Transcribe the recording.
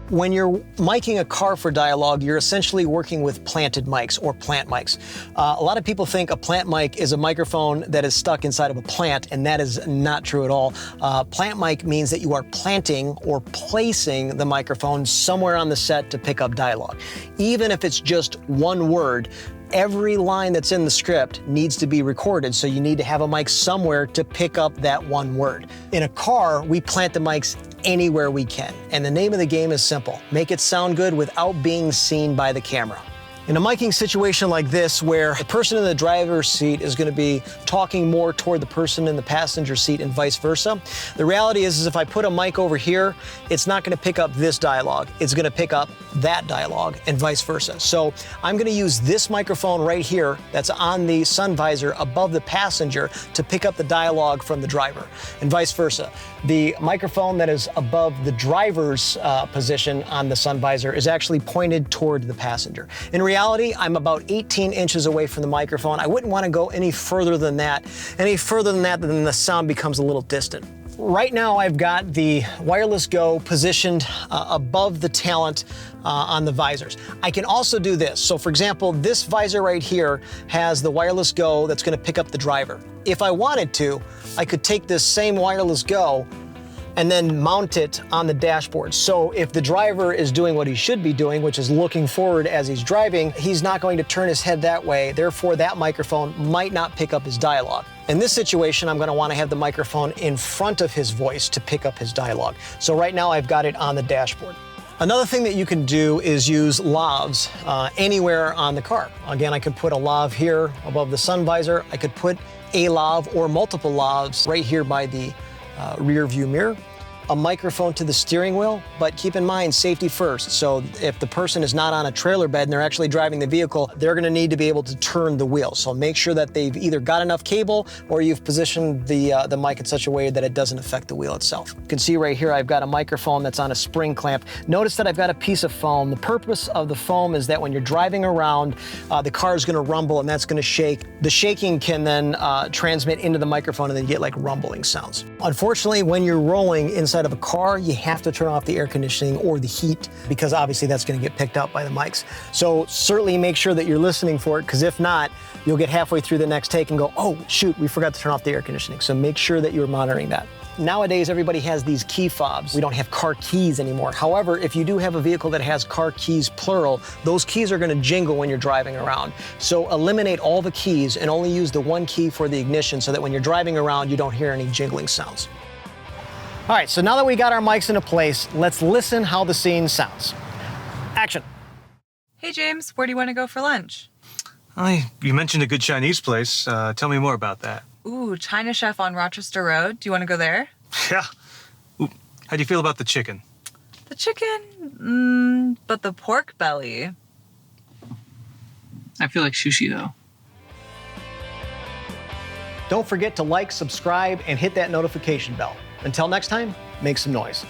When you're miking a car for dialogue, you're essentially working with planted mics or plant mics. A lot of people think a plant mic is a microphone that is stuck inside of a plant, and that is not true at all. Plant mic means that you are planting or placing the microphone somewhere on the set to pick up dialogue. Even if it's just one word, every line that's in the script needs to be recorded, so you need to have a mic somewhere to pick up that one word. In a car, we plant the mics anywhere we can, and the name of the game is simple: make it sound good without being seen by the camera. In a miking situation like this, where the person in the driver's seat is going to be talking more toward the person in the passenger seat and vice versa, the reality is if I put a mic over here, it's not going to pick up this dialogue. It's going to pick up that dialogue and vice versa. So I'm going to use this microphone right here that's on the sun visor above the passenger to pick up the dialogue from the driver, and vice versa. The microphone that is above the driver's position on the sun visor is actually pointed toward the passenger. In reality, I'm about 18 inches away from the microphone. I wouldn't want to go any further than that. Any further than that, then the sound becomes a little distant. Right now, I've got the Wireless Go positioned above the talent on the visors. I can also do this. So for example, this visor right here has the Wireless Go that's going to pick up the driver. If I wanted to, I could take this same Wireless Go and then mount it on the dashboard. So if the driver is doing what he should be doing, which is looking forward as he's driving, he's not going to turn his head that way. Therefore, that microphone might not pick up his dialogue. In this situation, I'm going to want to have the microphone in front of his voice to pick up his dialogue. So right now I've got it on the dashboard. Another thing that you can do is use lavs anywhere on the car. Again, I could put a lav here above the sun visor. I could put a lav or multiple lavs right here by the rear view mirror. A microphone to the steering wheel, but keep in mind safety first. So if the person is not on a trailer bed and they're actually driving the vehicle, they're gonna need to be able to turn the wheel. So make sure that they've either got enough cable or you've positioned the mic in such a way that it doesn't affect the wheel itself. You can see right here, I've got a microphone that's on a spring clamp. Notice that I've got a piece of foam. The purpose of the foam is that when you're driving around, the car is gonna rumble and that's gonna shake. The shaking can then transmit into the microphone and then you get like rumbling sounds. Unfortunately, when you're rolling inside of a car, you have to turn off the air conditioning or the heat because obviously that's going to get picked up by the mics. So certainly make sure that you're listening for it, because if not, you'll get halfway through the next take and go, oh shoot, we forgot to turn off the air conditioning. So make sure that you're monitoring that. Nowadays, everybody has these key fobs. We don't have car keys anymore. However, if you do have a vehicle that has car keys plural, those keys are going to jingle when you're driving around. So eliminate all the keys and only use the one key for the ignition so that when you're driving around, you don't hear any jingling sounds. All right, so now that we got our mics into place, let's listen how the scene sounds. Action. Hey, James, where do you want to go for lunch? You mentioned a good Chinese place. Tell me more about that. Ooh, China Chef on Rochester Road. Do you want to go there? Yeah. Ooh, how do you feel about the chicken? The chicken? But the pork belly. I feel like sushi, though. Don't forget to like, subscribe, and hit that notification bell. Until next time, make some noise.